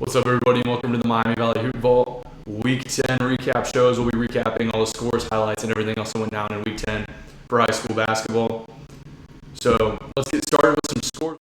What's up, everybody? Welcome to the Miami Valley Hoop Vault Week 10 recap shows. We'll be recapping all the scores, highlights, and everything else that went down in Week 10 for high school basketball. So let's get started with some scores.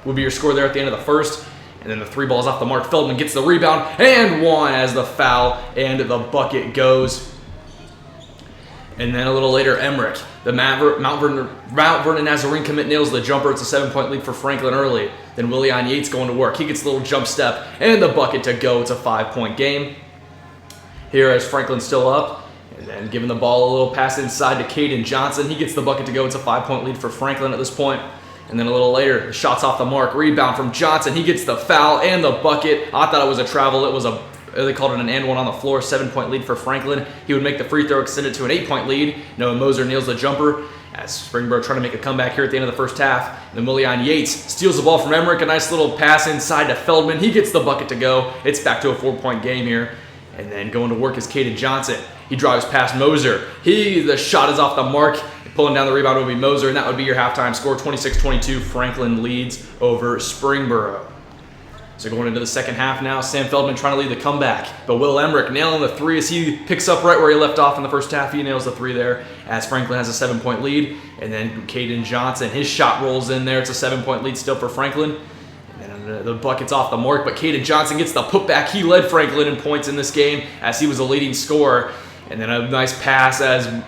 Will be your score there at the end of the first. And then the three balls off the mark. Feldman gets the rebound and one as the foul and the bucket goes. And then a little later, Emmerich, the Mount Vernon Nazarene commit, nails the jumper. It's a 7-point lead for Franklin early. Then Willian Yates going to work. He gets a little jump step and the bucket to go. It's a 5-point game. Here as Franklin's still up. And then giving the ball a little pass inside to Caden Johnson. He gets the bucket to go. It's a 5-point lead for Franklin at this point. And then a little later, the shots off the mark, rebound from Johnson. He gets the foul and the bucket. I thought it was a travel. It was they called it an and one on the floor. 7-point lead for Franklin. He would make the free throw, extend it to an 8-point lead. Noah Moser nails the jumper as Springboro trying to make a comeback here at the end of the first half. And then Willian Yates steals the ball from Emmerich. A nice little pass inside to Feldman. He gets the bucket to go. It's back to a 4-point game here. And then going to work is Caden Johnson. He drives past Moser. The shot is off the mark. Pulling down the rebound would be Moser, and that would be your halftime score. 26-22, Franklin leads over Springboro. So going into the second half now, Sam Feldman trying to lead the comeback. But Will Emmerich nailing the three as he picks up right where he left off in the first half. He nails the three there as Franklin has a 7-point lead. And then Caden Johnson, his shot rolls in there. It's a 7-point lead still for Franklin. And then the bucket's off the mark, but Caden Johnson gets the putback. He led Franklin in points in this game as he was the leading scorer. And then a nice pass as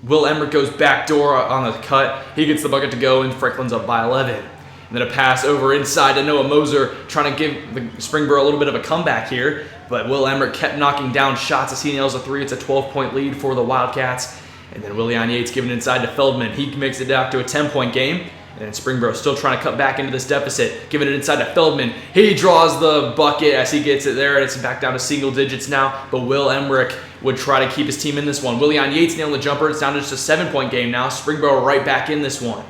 Will Emmerich goes backdoor on the cut. He gets the bucket to go, and Franklin's up by 11. And then a pass over inside to Noah Moser, trying to give the Springboro a little bit of a comeback here. But Will Emmerich kept knocking down shots as he nails a three. It's a 12-point lead for the Wildcats. And then Willian Yates giving it inside to Feldman. He makes it down to a 10-point game. And then Springboro still trying to cut back into this deficit, giving it inside to Feldman. He draws the bucket as he gets it there, and it's back down to single digits now. But Will Emmerich would try to keep his team in this one. Willian Yates nailing the jumper. It's down to just a 7-point game now. Springboro right back in this one.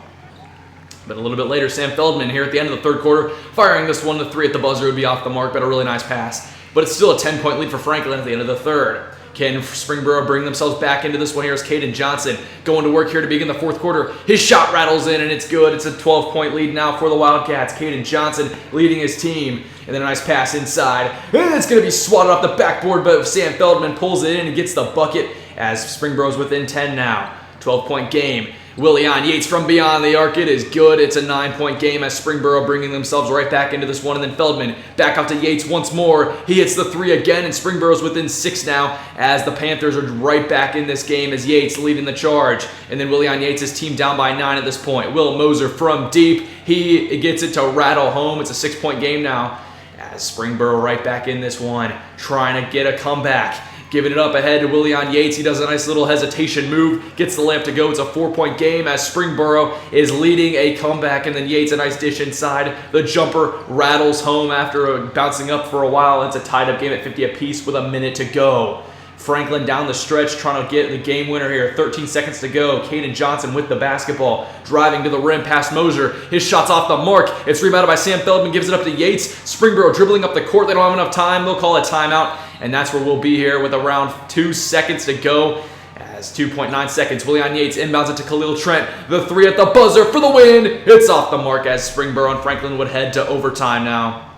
But a little bit later, Sam Feldman here at the end of the third quarter, firing this one to three at the buzzer would be off the mark, but a really nice pass. But it's still a 10-point lead for Franklin at the end of the third. Can Springboro bring themselves back into this one? Here's Caden Johnson going to work here to begin the fourth quarter. His shot rattles in, and it's good. It's a 12-point lead now for the Wildcats. Caden Johnson leading his team. And then a nice pass inside. And it's going to be swatted off the backboard, but Sam Feldman pulls it in and gets the bucket as Springboro's within 10 now. 12-point game. Willian Yates from beyond the arc. It is good. It's a 9-point game as Springboro bringing themselves right back into this one. And then Feldman back out to Yates once more. He hits the 3 again, and Springboro's within 6 now as the Panthers are right back in this game as Yates leading the charge. And then Willian Yates' team down by 9 at this point. Will Moser from deep. He gets it to rattle home. It's a 6-point game now as Springboro right back in this one, trying to get a comeback. Giving it up ahead to Willian Yates. He does a nice little hesitation move, gets the layup to go. It's a 4-point game as Springboro is leading a comeback, and then Yates a nice dish inside. The jumper rattles home after bouncing up for a while. It's a tied-up game at 50 apiece with a minute to go. Franklin down the stretch trying to get the game winner here. 13 seconds to go. Caden Johnson with the basketball. Driving to the rim past Moser. His shot's off the mark. It's rebounded by Sam Feldman. Gives it up to Yates. Springboro dribbling up the court. They don't have enough time. They'll call a timeout. And that's where we'll be here with around 2 seconds to go. As 2.9 seconds. Willian Yates inbounds it to Khalil Trent. The 3 at the buzzer for the win. It's off the mark as Springboro and Franklin would head to overtime now.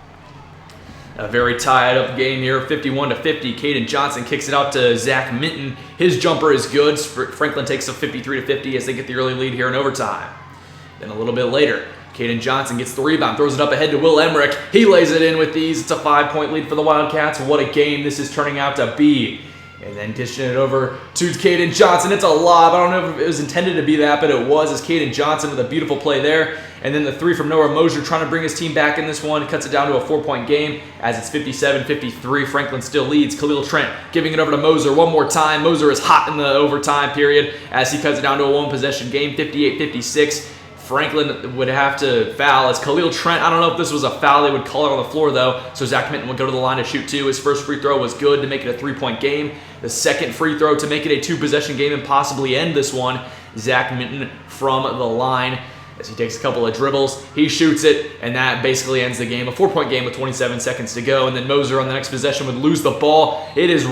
A very tied up game here, 51-50. Caden Johnson kicks it out to Zach Minton. His jumper is good. Franklin takes a 53-50 as they get the early lead here in overtime. Then a little bit later, Caden Johnson gets the rebound, throws it up ahead to Will Emmerich. He lays it in with ease. It's a 5-point lead for the Wildcats. What a game this is turning out to be. And then dishing it over to Caden Johnson. It's a lob. I don't know if it was intended to be that, but it was, as Caden Johnson with a beautiful play there. And then the 3 from Noah Mosier trying to bring his team back in this one. Cuts it down to a 4-point game as it's 57-53. Franklin still leads. Khalil Trent giving it over to Moser one more time. Moser is hot in the overtime period as he cuts it down to a 1-possession game, 58-56. Franklin would have to foul as Khalil Trent. I don't know if this was a foul. They would call it on the floor, though. So Zach Minton would go to the line to shoot 2. His first free throw was good to make it a 3-point game. The second free throw to make it a 2-possession game and possibly end this one. Zach Minton from the line as he takes a couple of dribbles. He shoots it, and that basically ends the game. A 4-point game with 27 seconds to go. And then Moser on the next possession would lose the ball. It is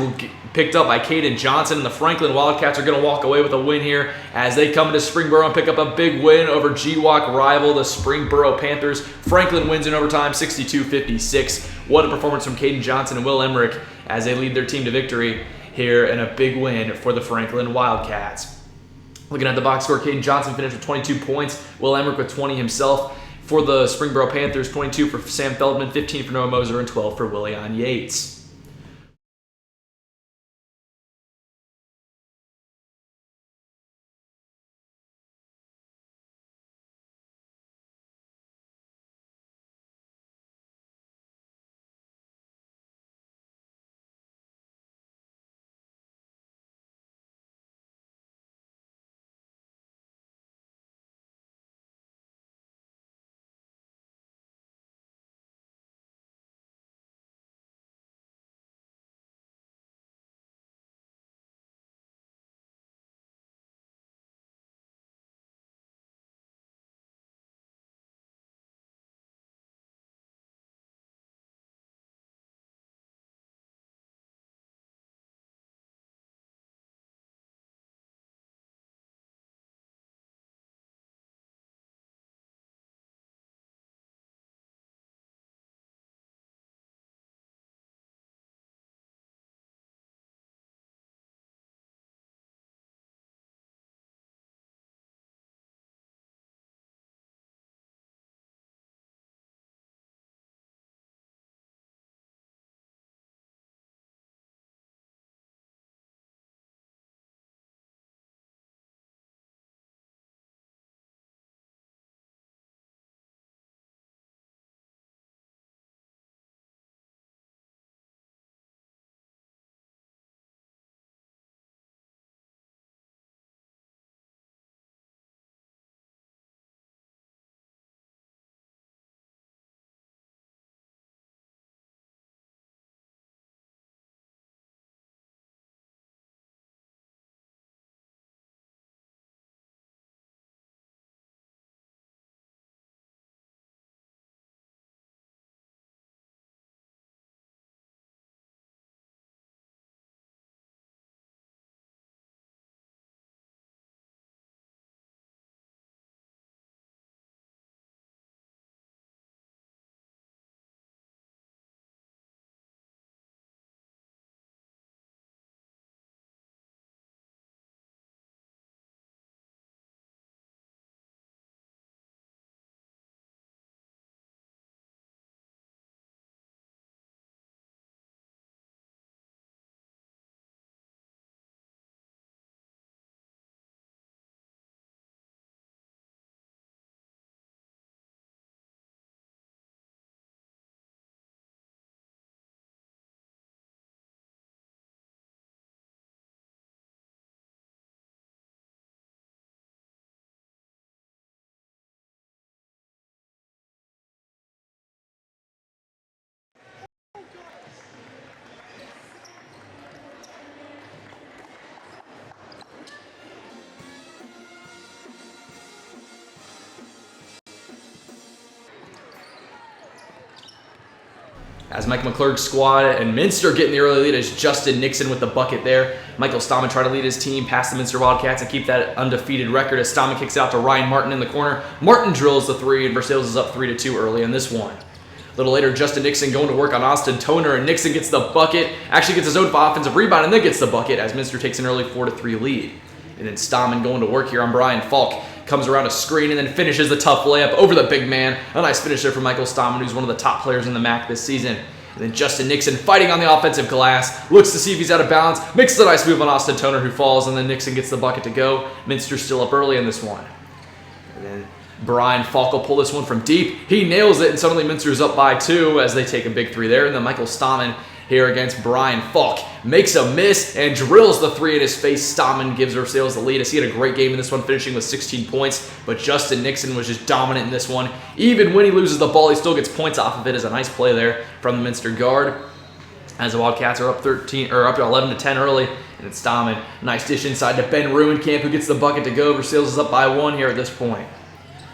picked up by Caden Johnson, and the Franklin Wildcats are going to walk away with a win here as they come into Springboro and pick up a big win over GWOC rival, the Springboro Panthers. Franklin wins in overtime, 62-56. What a performance from Caden Johnson and Will Emmerich as they lead their team to victory here in a big win for the Franklin Wildcats. Looking at the box score, Caden Johnson finished with 22 points. Will Emmerich with 20 himself. For the Springboro Panthers, 22 for Sam Feldman, 15 for Noah Moser, and 12 for Willian Yates. as Mike McClurg's squad and Minster getting the early lead as Justin Nixon with the bucket there. Michael Stahman trying to lead his team past the Minster Wildcats and keep that undefeated record as Stahman kicks it out to Ryan Martin in the corner. Martin drills the three, and Versailles is up 3-2 early in this one. A little later, Justin Nixon going to work on Austin Toner, and Nixon gets the bucket, actually gets his own offensive rebound, and then gets the bucket as Minster takes an early 4-3 lead. And then Stahman going to work here on Brian Falk. Comes around a screen and then finishes the tough layup over the big man. A nice finish there from Michael Stahman, who's one of the top players in the MAC this season. And then Justin Nixon fighting on the offensive glass, looks to see if he's out of bounds, makes a nice move on Austin Toner, who falls, and then Nixon gets the bucket to go. Minster's still up early in this one. And then Brian Falk will pull this one from deep. He nails it, and suddenly Minster's up by 2 as they take a big 3 there. And then Michael Stahman here against Brian Falk makes a miss and drills the 3 in his face. Stahman gives Versailles the lead as he had a great game in this one, finishing with 16 points. But Justin Nixon was just dominant in this one. Even when he loses the ball, he still gets points off of it. As a nice play there from the Minster guard. As the Wildcats are up 11-10 early, and it's Stahman. Nice dish inside to Ben Ruenkamp, who gets the bucket to go. Versailles is up by 1 here at this point.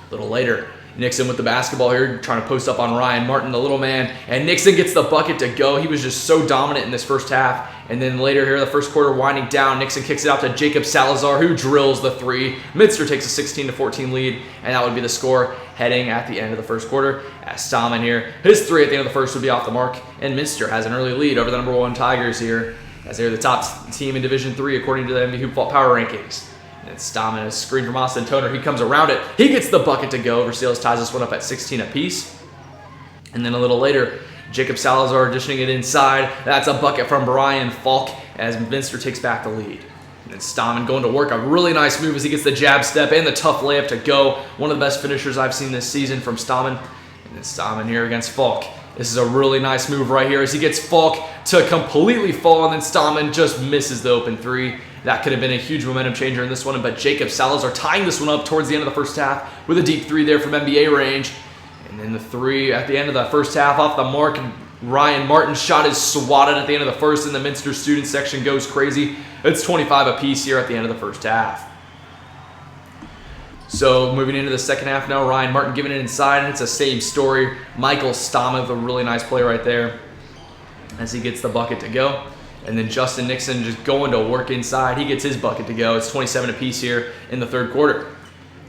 A little later, Nixon with the basketball here, trying to post up on Ryan Martin, the little man, and Nixon gets the bucket to go. He was just so dominant in this first half. And then later here, the first quarter winding down, Nixon kicks it out to Jacob Salazar, who drills the 3. Minster takes a 16-14 lead, and that would be the score heading at the end of the first quarter. As Stahman here, his 3 at the end of the first would be off the mark, and Minster has an early lead over the number 1 Tigers here, as they're the top team in Division III according to the MVHoopvault Power Rankings. And Stahman, a screen from Austin Toner. He comes around it. He gets the bucket to go. Versailles ties this one up at 16 apiece. And then a little later, Jacob Salazar dishing it inside. That's a bucket from Brian Falk as Minster takes back the lead. And then Stahman going to work. A really nice move as he gets the jab step and the tough layup to go. One of the best finishers I've seen this season from Stahman. And then Stahman here against Falk. This is a really nice move right here as he gets Falk to completely fall, and then Stahman just misses the open 3. That could have been a huge momentum changer in this one, but Jacob Salazar tying this one up towards the end of the first half with a deep 3 there from NBA range. And then the 3 at the end of the first half off the mark. Ryan Martin's shot is swatted at the end of the first, and the Minster student section goes crazy. It's 25 apiece here at the end of the first half. So moving into the second half now, Ryan Martin giving it inside, and it's the same story. Michael Stahman with a really nice play right there as he gets the bucket to go. And then Justin Nixon just going to work inside. He gets his bucket to go. It's 27 apiece here in the third quarter.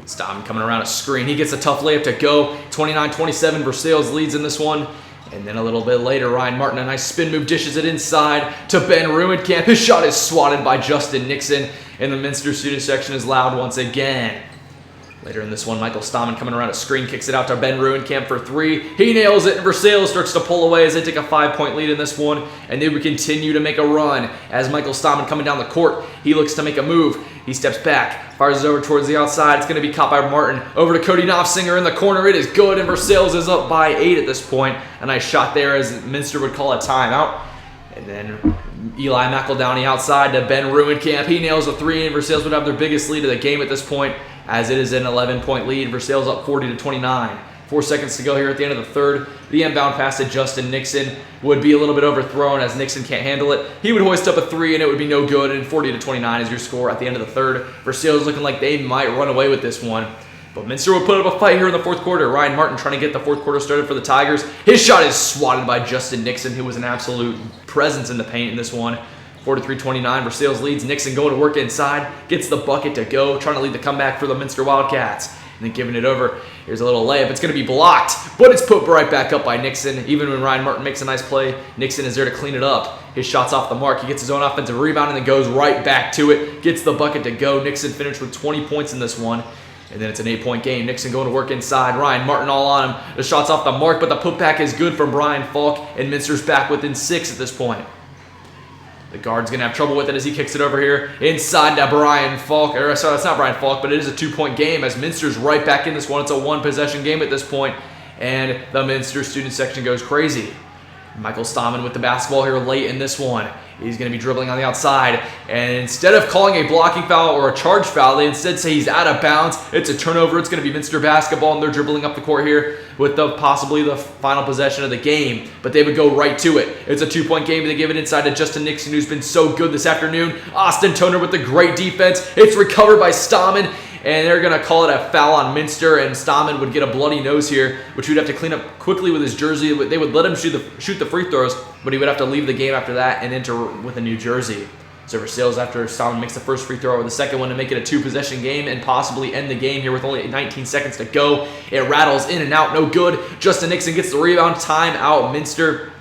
Stahman coming around a screen. He gets a tough layup to go. 29-27, Versailles leads in this one. And then a little bit later, Ryan Martin, a nice spin move, dishes it inside to Ben Ruenkamp. His shot is swatted by Justin Nixon, and the Minster student section is loud once again. Later in this one, Michael Stahman coming around a screen, kicks it out to Ben Ruenkamp for 3. He nails it, and Versailles starts to pull away as they take a 5-point lead in this one, and they would continue to make a run. As Michael Stahman coming down the court, he looks to make a move. He steps back, fires it over towards the outside. It's going to be caught by Martin. Over to Cody Knopfsinger in the corner. It is good, and Versailles is up by 8 at this point. A nice shot there as Minster would call a timeout. And then Eli McEldowney outside to Ben Ruenkamp. He nails a 3, and Versailles would have their biggest lead of the game at this point, as it is an 11-point lead. Versailles up 40-29. 4 seconds to go here at the end of the third. The inbound pass to Justin Nixon would be a little bit overthrown as Nixon can't handle it. He would hoist up a 3, and it would be no good, and 40-29 is your score at the end of the third. Versailles looking like they might run away with this one. But Minster would put up a fight here in the fourth quarter. Ryan Martin trying to get the fourth quarter started for the Tigers. His shot is swatted by Justin Nixon, who was an absolute presence in the paint in this one. 43-29, Versailles leads. Nixon going to work inside, gets the bucket to go, trying to lead the comeback for the Minster Wildcats. And then giving it over. Here's a little layup. It's going to be blocked, but it's put right back up by Nixon. Even when Ryan Martin makes a nice play, Nixon is there to clean it up. His shot's off the mark. He gets his own offensive rebound and then goes right back to it. Gets the bucket to go. Nixon finished with 20 points in this one. And then it's an 8-point game. Nixon going to work inside. Ryan Martin all on him. The shot's off the mark, but the putback is good from Brian Falk, and Minster's back within 6 at this point. The guard's going to have trouble with it as he kicks it over here inside to Brian Falk. Or, sorry, it's not Brian Falk, but it is a 2-point game as Minster's right back in this one. It's a 1-possession game at this point, and the Minster student section goes crazy. Michael Stahman with the basketball here late in this one. He's going to be dribbling on the outside, and instead of calling a blocking foul or a charge foul, they instead say he's out of bounds. It's a turnover. It's going to be Minster basketball, and they're dribbling up the court here with possibly the final possession of the game, but they would go right to it. It's a 2-point game, and they give it inside to Justin Nixon, who's been so good this afternoon. Austin Toner with the great defense. It's recovered by Stahman, and they're going to call it a foul on Minster, and Stammen would get a bloody nose here, which he would have to clean up quickly with his jersey. They would let him shoot the free throws, but he would have to leave the game after that and enter with a new jersey. So Versailles, after Stammen makes the first free throw, or the second one, to make it a 2-possession game and possibly end the game here with only 19 seconds to go. It rattles in and out, no good. Justin Nixon gets the rebound, timeout Minster.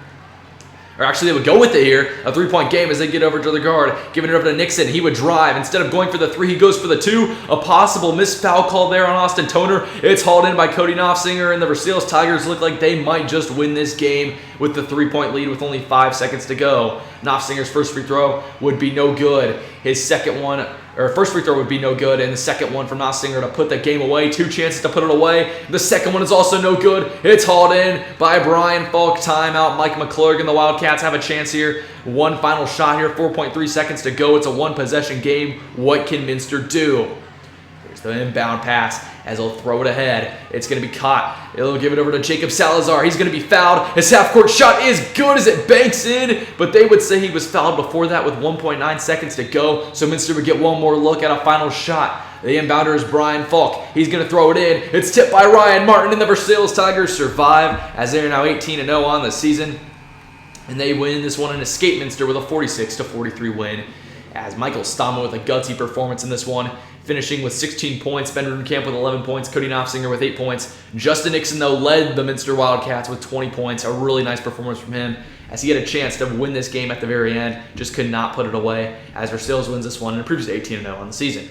Or actually, they would go with it here. A 3-point game as they get over to the guard. Giving it over to Nixon. He would drive. Instead of going for the 3, he goes for the 2. A possible missed foul call there on Austin Toner. It's hauled in by Cody Knopfsinger, and the Versailles Tigers look like they might just win this game with the 3-point lead with only 5 seconds to go. Knopfsinger's first free throw would be no good. His second one, or first free throw would be no good, and the second one from Knopfsinger to put the game away. 2 chances to put it away. The second one is also no good. It's hauled in by Brian Falk. Timeout. Mike McClurg and the Wildcats have a chance here. One final shot here. 4.3 seconds to go. It's a 1-possession game. What can Minster do? Here's the inbound pass as he'll throw it ahead. It's going to be caught. It'll give it over to Jacob Salazar. He's going to be fouled. His half-court shot is good as it banks in, but they would say he was fouled before that with 1.9 seconds to go, so Minster would get one more look at a final shot. The inbounder is Brian Falk. He's going to throw it in. It's tipped by Ryan Martin, and the Versailles Tigers survive as they are now 18-0 on the season, and they win this one and escape Minster with a 46-43 win, as Michael Stammen with a gutsy performance in this one, finishing with 16 points. Ben Rudenkamp with 11 points. Cody Knopfsinger with 8 points. Justin Nixon, though, led the Minster Wildcats with 20 points. A really nice performance from him as he had a chance to win this game at the very end. Just could not put it away as Versailles wins this one and improves to 18-0 on the season.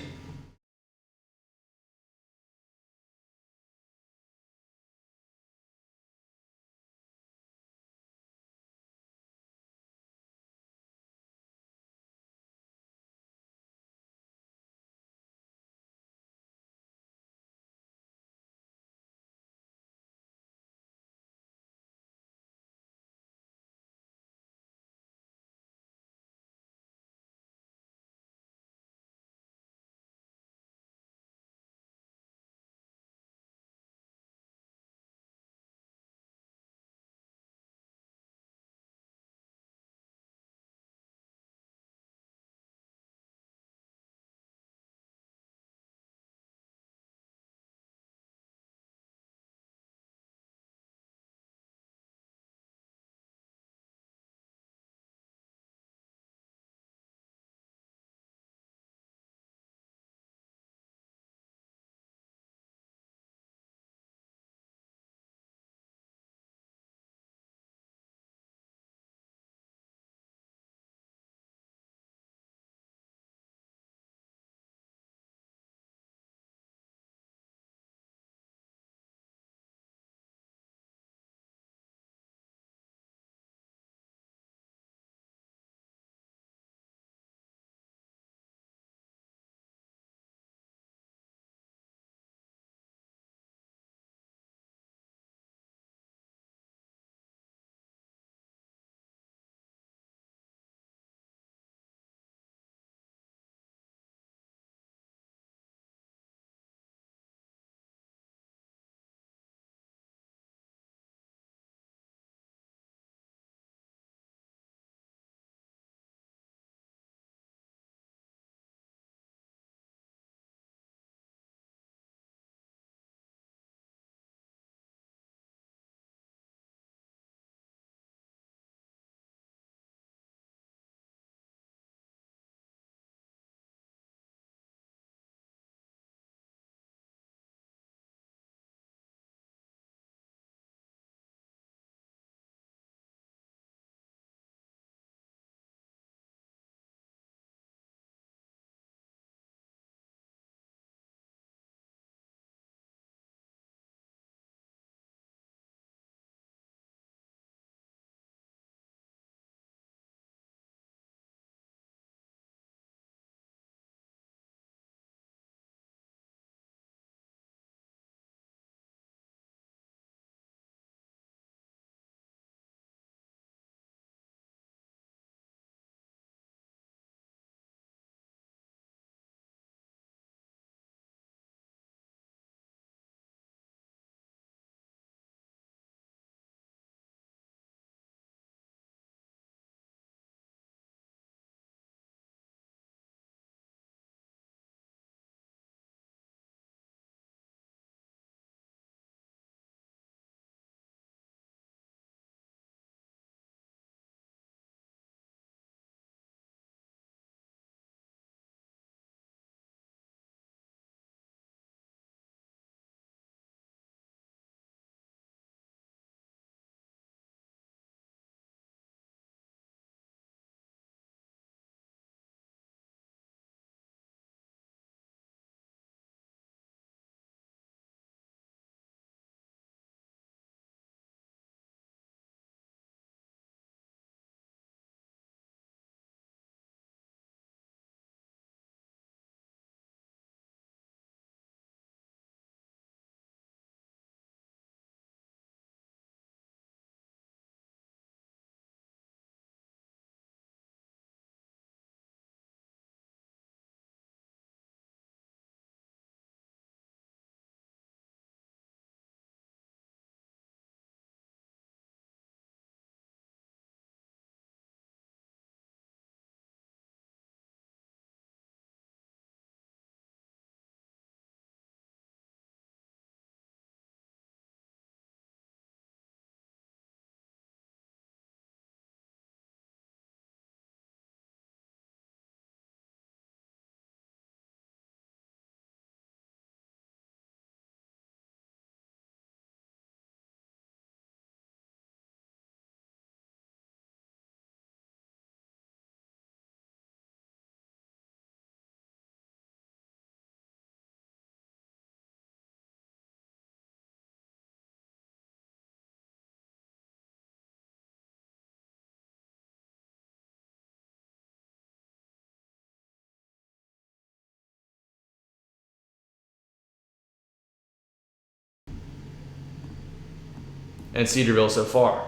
and Cedarville so far.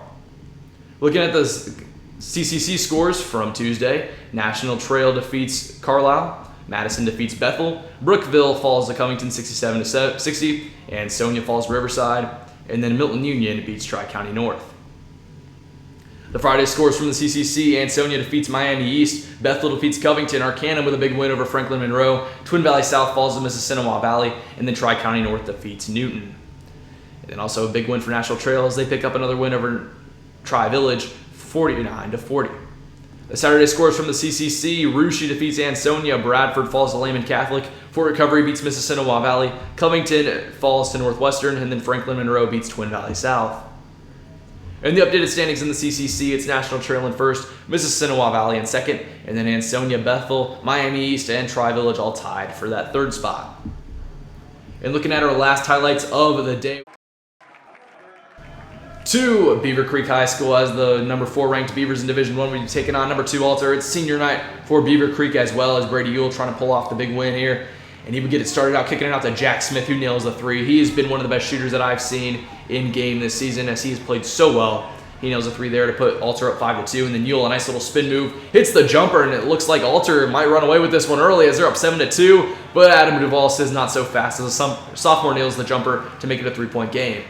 Looking at the CCC scores from Tuesday, National Trail defeats Carlisle, Madison defeats Bethel, Brookville falls to Covington 67-60, and Sonia falls to Riverside, and then Milton Union beats Tri-County North. The Friday scores from the CCC, Ansonia defeats Miami East, Bethel defeats Covington, Arcanum with a big win over Franklin Monroe, Twin Valley South falls to Mississinewa Valley, and then Tri-County North defeats Newton. And then also a big win for National Trail as they pick up another win over Tri-Village, 49-40. The Saturday scores from the CCC, Russia defeats Ansonia, Bradford falls to Lehman Catholic, Fort Recovery beats Mississinewa Valley, Covington falls to Northwestern, and then Franklin Monroe beats Twin Valley South. In the updated standings in the CCC, it's National Trail in first, Mississinewa Valley in second, and then Ansonia, Bethel, Miami East, and Tri-Village all tied for that third spot. And looking at our last highlights of the day, to Beaver Creek High School as the number 4 ranked Beavers in Division 1 will be taking on number 2 Altar. It's senior night for Beaver Creek as well as Brady Ewell trying to pull off the big win here. And he would get it started out kicking it out to Jack Smith, who nails the 3. He has been one of the best shooters that I've seen in game this season as he has played so well. He nails a 3 there to put Altar up 5-2, and then Ewell, a nice little spin move, hits the jumper, and it looks like Altar might run away with this one early as they're up 7-2, but Adam Duvall says not so fast as a sophomore nails the jumper to make it a 3-point game.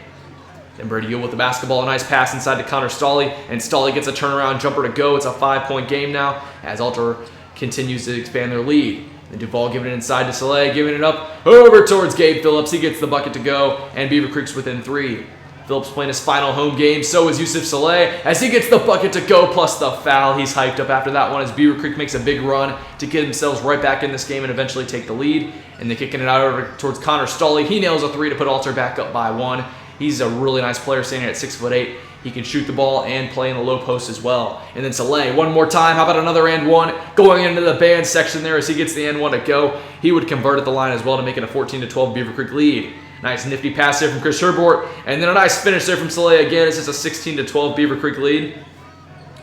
Then Brady Ewell with the basketball, a nice pass inside to Connor Stolley, and Stolley gets a turnaround jumper to go. It's a 5-point game now as Altar continues to expand their lead. Then Duvall giving it inside to Soleil, giving it up over towards Gabe Phillips. He gets the bucket to go, and Beaver Creek's within 3. Phillips playing his final home game, so is Yusuf Soleil as he gets the bucket to go plus the foul. He's hyped up after that one as Beaver Creek makes a big run to get themselves right back in this game and eventually take the lead. And they're kicking it out over towards Connor Stolley. He nails a 3 to put Altar back up by 1. He's a really nice player standing at 6'8". He can shoot the ball and play in the low post as well. And then Soleil, one more time. How about another and 1 going into the band section there as he gets the and 1 to go. He would convert at the line as well to make it a 14-12 Beaver Creek lead. Nice nifty pass there from Chris Herbort. And then a nice finish there from Soleil again. It's just a 16-12 Beaver Creek lead.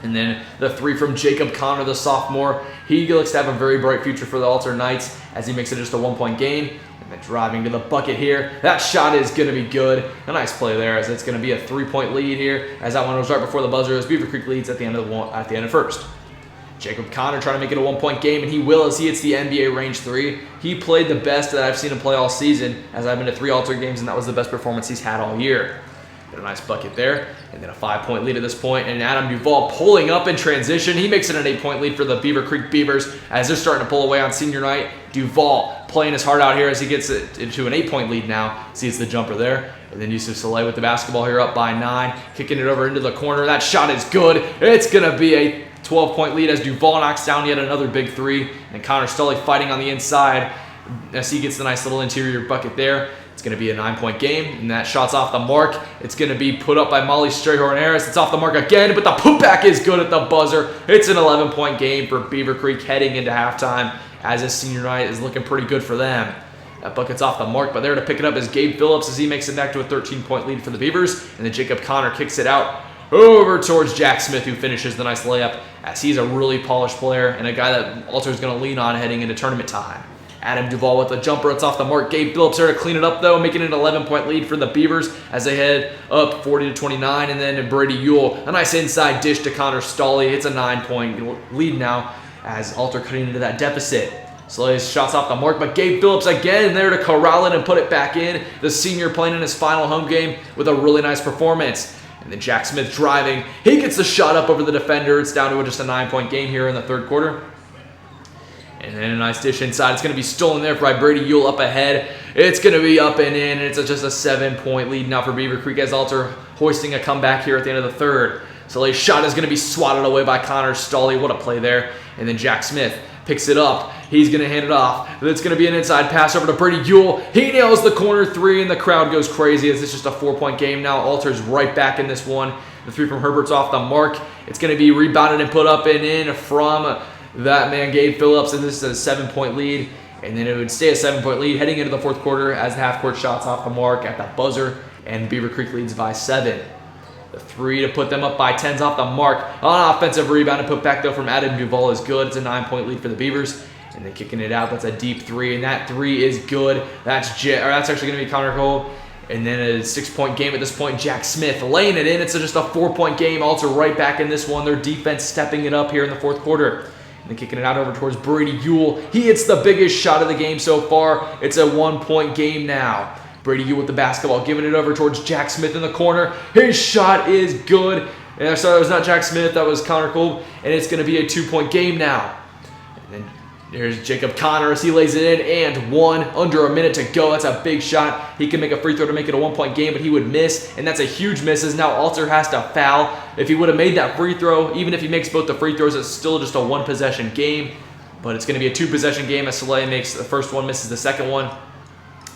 And then the 3 from Jacob Connor, the sophomore. He looks to have a very bright future for the Altar Knights as he makes it just a 1-point game. And then driving to the bucket here. That shot is going to be good. A nice play there as it's going to be a 3-point lead here as that one was right before the buzzer as Beaver Creek leads at the end of first. Jacob Connor trying to make it a 1-point game, and he will as he hits the NBA range 3. He played the best that I've seen him play all season as I've been to 3 Altar games, and that was the best performance he's had all year. Got a nice bucket there, and then a 5-point lead at this point, and Adam Duvall pulling up in transition. He makes it an 8-point lead for the Beaver Creek Beavers as they're starting to pull away on senior night. Duvall playing his heart out here as he gets it into an 8-point lead now. Sees the jumper there. And then Yusuf Soleil with the basketball here up by 9, kicking it over into the corner. That shot is good. It's going to be a 12-point lead as Duvall knocks down yet another big 3. And Connor Stolley fighting on the inside as he gets the nice little interior bucket there. It's going to be a 9-point game, and that shot's off the mark. It's going to be put up by Molly Strayhorn-Harris. It's off the mark again, but the putback is good at the buzzer. It's an 11-point game for Beaver Creek heading into halftime as this senior night is looking pretty good for them. That bucket's off the mark, but there to pick it up is Gabe Phillips as he makes it back to a 13-point lead for the Beavers. And then Jacob Connor kicks it out over towards Jack Smith, who finishes the nice layup as he's a really polished player and a guy that Altar is going to lean on heading into tournament time. Adam Duvall with the jumper. It's off the mark. Gabe Phillips there to clean it up, though, making it an 11-point lead for the Beavers as they head up 40-29. And then Brady Ewell, a nice inside dish to Connor Stolley. It's a 9-point lead now as Altar cutting into that deficit. Soleil's shots off the mark, but Gabe Phillips again there to corral it and put it back in. The senior playing in his final home game with a really nice performance. And then Jack Smith driving. He gets the shot up over the defender. It's down to just a 9-point game here in the third quarter. And then a nice dish inside. It's going to be stolen there by Brady Ewell up ahead. It's going to be up and in. And it's just a 7-point lead now for Beaver Creek as Altar hoisting a comeback here at the end of the third. Soleil's shot is going to be swatted away by Connor Stolley. What a play there. And then Jack Smith picks it up. He's going to hand it off. It's going to be an inside pass over to Brady Ewell. He nails the corner 3, and the crowd goes crazy as it's just a 4-point game now. Altar's right back in this one. The 3 from Herbert's off the mark. It's going to be rebounded and put up and in from that man, Gabe Phillips, and this is a 7-point lead. And then it would stay a 7-point lead heading into the fourth quarter as the half-court shots off the mark at the buzzer, and Beaver Creek leads by 7. The 3 to put them up by 10's off the mark. On offensive rebound and put back, though, from Adam Duvall is good. It's a 9-point lead for the Beavers. And then kicking it out, that's a deep 3, and that 3 is good. That's actually going to be Connor Cole. And then a 6-point game at this point. Jack Smith laying it in. It's just a 4-point game. Alter right back in this one. Their defense stepping it up here in the fourth quarter. And then kicking it out over towards Brady Ewell. He hits the biggest shot of the game so far. It's a 1-point game now. Brady Ewell with the basketball, giving it over towards Jack Smith in the corner. His shot is good. And sorry, it was not Jack Smith. That was Connor Kolb. And it's going to be a 2-point game now. And then there's Jacob Connor as he lays it in, and one under a minute to go. That's a big shot. He can make a free throw to make it a 1-point game, but he would miss, and that's a huge miss as now Alter has to foul. If he would have made that free throw, even if he makes both the free throws, it's still just a 1-possession game, but it's going to be a 2-possession game as Soleil makes the first one, misses the second one.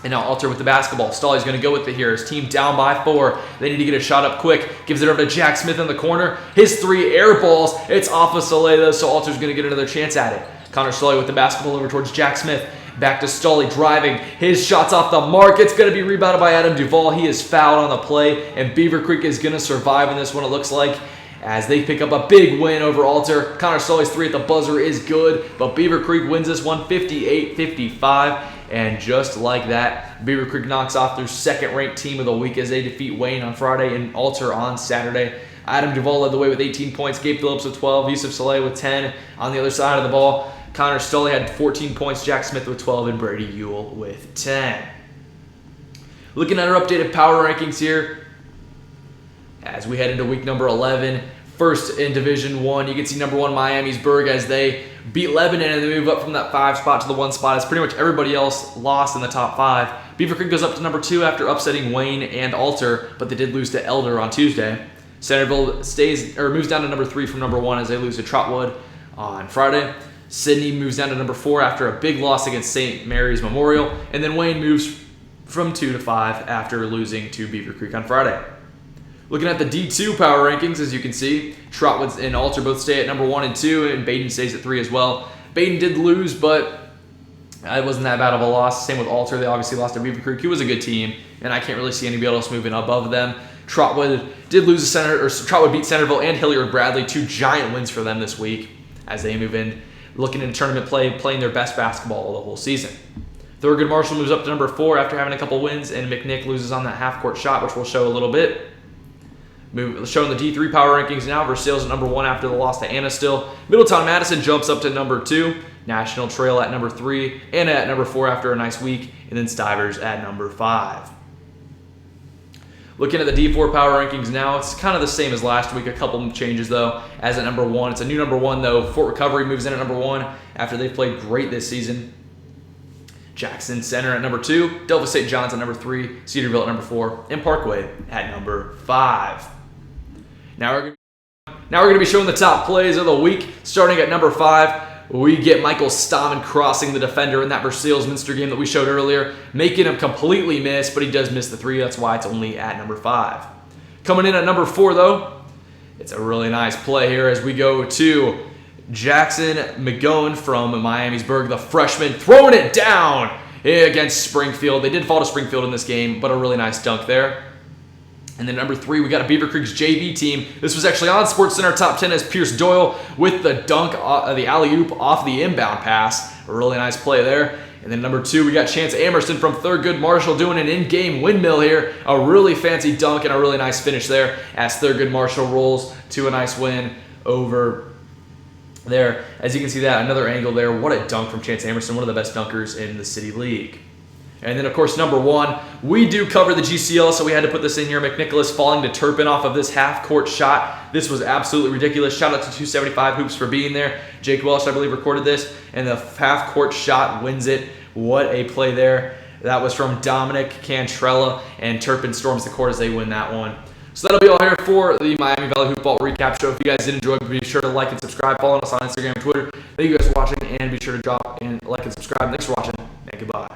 And now Alter with the basketball. Stolly's going to go with it here. His team down by 4. They need to get a shot up quick. Gives it over to Jack Smith in the corner. His 3 air balls. It's off of Soleil though, so Alter's going to get another chance at it. Connor Stolly with the basketball over towards Jack Smith. Back to Stolly driving. His shot's off the mark. It's going to be rebounded by Adam Duvall. He is fouled on the play, and Beaver Creek is going to survive in this one, it looks like, as they pick up a big win over Alter. Connor Stolly's 3 at the buzzer is good, but Beaver Creek wins this one 58-55. And just like that, Beaver Creek knocks off their second-ranked team of the week as they defeat Wayne on Friday and Alter on Saturday. Adam Duvall led the way with 18 points, Gabe Phillips with 12, Yusuf Saleh with 10 on the other side of the ball. Connor Stolly had 14 points, Jack Smith with 12, and Brady Ewell with 10. Looking at our updated power rankings here, as we head into week number 11, first in Division 1, you can see number 1 Miamisburg as they beat Lebanon and they move up from that 5 spot to the 1 spot as pretty much everybody else lost in the top 5. Beaver Creek goes up to number 2 after upsetting Wayne and Alter, but they did lose to Elder on Tuesday. Centerville moves down to number 3 from number 1 as they lose to Trotwood on Friday. Sydney moves down to number 4 after a big loss against St. Mary's Memorial, and then Wayne moves from 2 to 5 after losing to Beaver Creek on Friday. Looking at the D2 power rankings, as you can see, Trotwood and Alter both stay at number 1 and 2, and Baden stays at 3 as well. Baden did lose, but it wasn't that bad of a loss. Same with Alter. They obviously lost to Beaver Creek. It was a good team, and I can't really see anybody else moving above them. Trotwood did lose Trotwood beat Centerville and Hilliard Bradley, 2 giant wins for them this week as they move in, looking into tournament play, playing their best basketball the whole season. Thurgood Marshall moves up to number 4 after having a couple wins, and McNick loses on that half-court shot, which we'll show a little bit. Showing the D3 power rankings now, Versailles at number 1 after the loss to Annistil. Middletown-Madison jumps up to number 2. National Trail at number 3. Anna at number 4 after a nice week. And then Stivers at number 5. Looking at the D4 power rankings now, it's kind of the same as last week. A couple changes, though, as at number 1. It's a new number 1, though. Fort Recovery moves in at number 1 after they've played great this season. Jackson Center at number 2. Delta St. John's at number 3. Cedarville at number 4. And Parkway at number 5. Now we're going to be showing the top plays of the week. Starting at number 5, we get Michael Stammen crossing the defender in that Versailles-Minster game that we showed earlier, making him completely miss, but he does miss the 3. That's why it's only at number 5. Coming in at number 4, though, it's a really nice play here as we go to Jackson McGowan from Miamisburg, the freshman, throwing it down against Springfield. They did fall to Springfield in this game, but a really nice dunk there. And then number 3, we got a Beaver Creek's JV team. This was actually on SportsCenter Top 10 as Pierce Doyle with the dunk, the alley-oop off the inbound pass. A really nice play there. And then number 2, we got Chance Amerson from Thurgood Marshall doing an in-game windmill here. A really fancy dunk and a really nice finish there as Thurgood Marshall rolls to a nice win over there. As you can see that, another angle there. What a dunk from Chance Amerson, one of the best dunkers in the City League. And then, of course, number 1, we do cover the GCL, so we had to put this in here. McNicholas falling to Turpin off of this half-court shot. This was absolutely ridiculous. Shout out to 275 Hoops for being there. Jake Welsh, I believe, recorded this, and the half-court shot wins it. What a play there. That was from Dominic Cantrella, and Turpin storms the court as they win that one. So that'll be all here for the Miami Valley Hoop Vault recap show. If you guys did enjoy, be sure to like and subscribe. Follow us on Instagram and Twitter. Thank you guys for watching, and be sure to drop and like and subscribe. Thanks for watching, and goodbye.